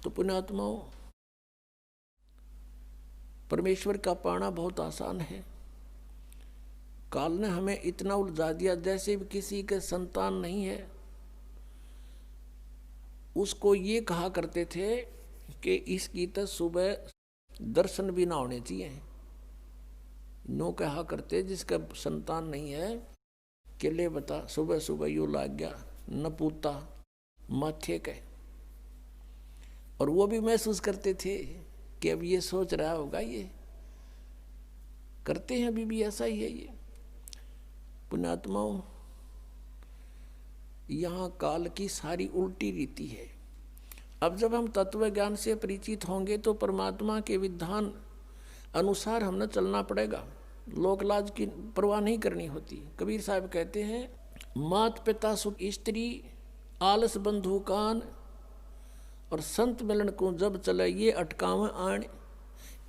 तो पुण्यात्माओं, परमेश्वर का पाना बहुत आसान है। काल ने हमें इतना उलझा दिया, जैसे भी किसी के संतान नहीं है उसको ये कहा करते थे कि इसकी तो सुबह दर्शन भी ना होने चाहिए। नो कहा करते जिसका संतान नहीं है कि ले बता सुबह सुबह यू लाग गया न पूता माथे के। और वो भी महसूस करते थे कि अब ये सोच रहा होगा, ये करते हैं अभी भी ऐसा ही है। ये पुण्यात्माओं, यहाँ काल की सारी उल्टी रीति है। अब जब हम तत्व ज्ञान से परिचित होंगे तो परमात्मा के विधान अनुसार हमने चलना पड़ेगा। लोक लाज की परवाह नहीं करनी होती। कबीर साहब कहते हैं, मात पिता सुख स्त्री आलस बंधु कान और संत मिलन को जब चले ये अटकावे आण।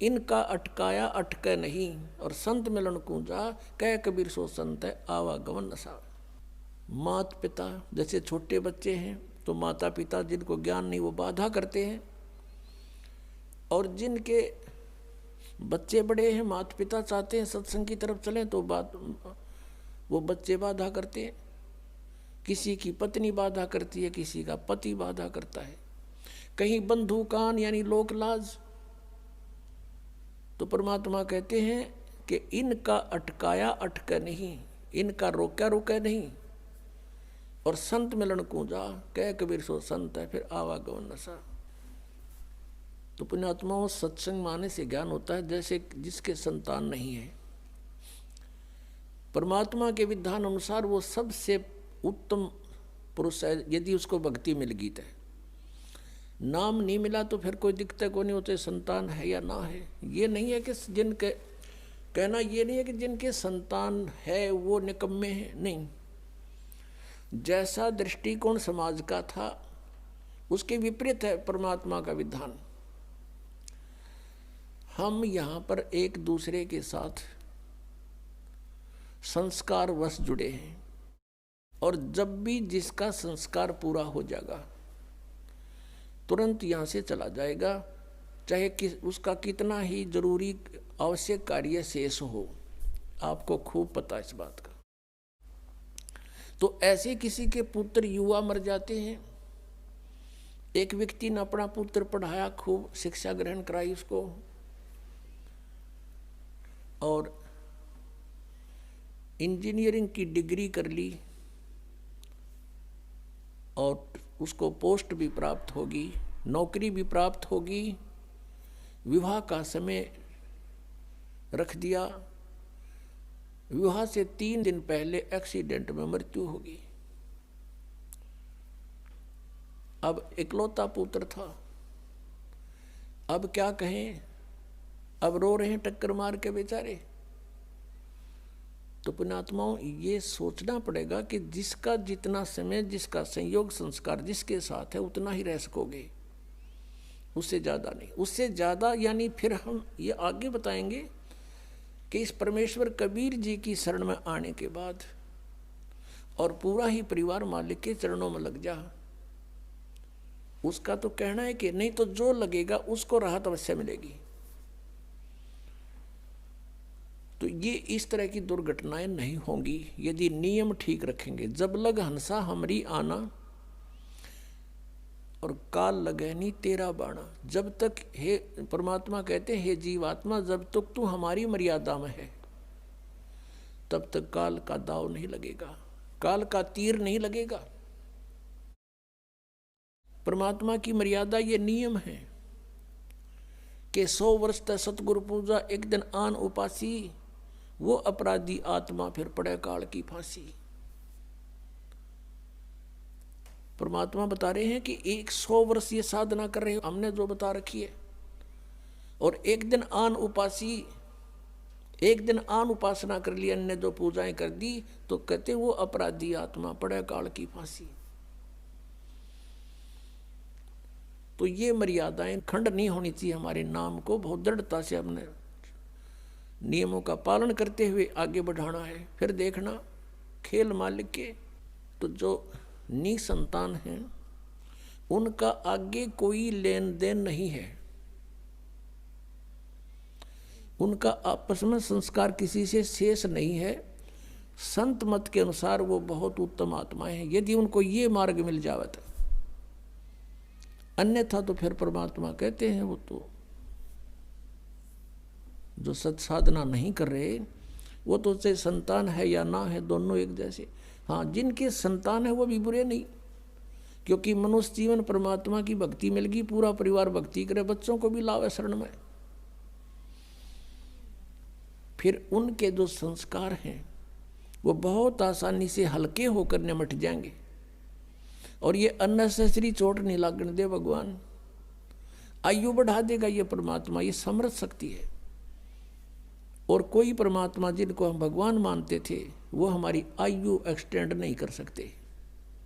इनका अटकाया अटके नहीं और संत मिलन को जा कह कबीर सो संत है आवागमन नशा। मात पिता जैसे छोटे बच्चे हैं तो माता पिता जिनको ज्ञान नहीं वो बाधा करते हैं, और जिनके बच्चे बड़े हैं माता पिता चाहते हैं सत्संग की तरफ चलें तो वो बच्चे बाधा करते हैं। किसी की पत्नी बाधा करती है, किसी का पति बाधा करता है, कहीं बंधु कान यानी लोक लाज। तो परमात्मा कहते हैं कि इनका अटकाया अटका नहीं, इनका रोका रोका नहीं, और संत मिलन को जा कह कबीर सो संत है फिर आवागमन नशा। तो पुण्यात्माओं, सत्संग माने से ज्ञान होता है जैसे जिसके संतान नहीं है। परमात्मा के विधान अनुसार वो सबसे उत्तम पुरुष है यदि उसको भक्ति मिल गई है। नाम नहीं मिला तो फिर कोई दिक्कत को नहीं होते संतान है या ना है। ये नहीं है कि जिनके कहना ये नहीं है कि जिनके संतान है वो निकम्मे हैं, नहीं। जैसा दृष्टिकोण समाज का था उसके विपरीत है परमात्मा का विधान। हम यहाँ पर एक दूसरे के साथ संस्कार वश जुड़े हैं, और जब भी जिसका संस्कार पूरा हो जाएगा तुरंत यहाँ से चला जाएगा, चाहे उसका कितना ही जरूरी आवश्यक कार्य शेष हो। आपको खूब पता इस बात का। तो ऐसे किसी के पुत्र युवा मर जाते हैं। एक व्यक्ति ने अपना पुत्र पढ़ाया, खूब शिक्षा ग्रहण कराई उसको, और इंजीनियरिंग की डिग्री कर ली, और उसको पोस्ट भी प्राप्त होगी, नौकरी भी प्राप्त होगी। विवाह का समय रख दिया, विवाह से 3 दिन पहले एक्सीडेंट में मृत्यु होगी। अब इकलौता पुत्र था, अब क्या कहें, अब रो रहे हैं टक्कर मार के बेचारे। तो पुण्यात्माओं, ये सोचना पड़ेगा कि जिसका जितना समय, जिसका संयोग संस्कार जिसके साथ है उतना ही रह सकोगे, उससे ज़्यादा नहीं। उससे ज़्यादा यानी फिर हम ये आगे बताएंगे कि इस परमेश्वर कबीर जी की शरण में आने के बाद और पूरा ही परिवार मालिक के चरणों में लग जा। उसका तो कहना है कि नहीं तो जो लगेगा उसको राहत अवश्य मिलेगी। तो ये इस तरह की दुर्घटनाएं नहीं होंगी यदि नियम ठीक रखेंगे। जब लग हंसा हमरी आना और काल लगे नी तेरा बाणा। जब तक, हे परमात्मा कहते हैं, हे जीवात्मा, जब तक तू हमारी मर्यादा में है तब तक काल का दाव नहीं लगेगा, काल का तीर नहीं लगेगा। परमात्मा की मर्यादा ये नियम है कि 100 वर्ष तक सतगुरु पूजा, एक दिन आन उपासी, वो अपराधी आत्मा फिर पड़े काल की फांसी। परमात्मा बता रहे हैं कि 100 वर्ष ये साधना कर रहे हो, हमने जो बता रखी है, और एक दिन आन उपासी, एक दिन आन उपासना कर ली, अन्य जो पूजाएं कर दी, तो कहते वो अपराधी आत्मा पड़े काल की फांसी। तो ये मर्यादाएं खंड नहीं होनी चाहिए। हमारे नाम को बहुत दृढ़ता से हमने नियमों का पालन करते हुए आगे बढ़ाना है। फिर देखना खेल मालिक के, तो जो निसंतान हैं उनका आगे कोई लेन देन नहीं है, उनका आपस में संस्कार किसी से शेष नहीं है। संत मत के अनुसार वो बहुत उत्तम आत्माएं हैं, यदि उनको ये मार्ग मिल जावत, अन्यथा तो फिर परमात्मा कहते हैं वो तो जो सत्साधना नहीं कर रहे वो तो चाहे संतान है या ना है, दोनों एक जैसे। हाँ, जिनके संतान है वो भी बुरे नहीं, क्योंकि मनुष्य जीवन परमात्मा की भक्ति मिल गई, पूरा परिवार भक्ति करे, बच्चों को भी लावे शरण में। फिर उनके जो संस्कार हैं वो बहुत आसानी से हल्के होकर निमट जाएंगे, और ये अननेसेसरी चोट नहीं लागने दे भगवान। आयु बढ़ा देगा ये परमात्मा, ये समर्थ शक्ति है। और कोई परमात्मा जिनको हम भगवान मानते थे वो हमारी आयु एक्सटेंड नहीं कर सकते।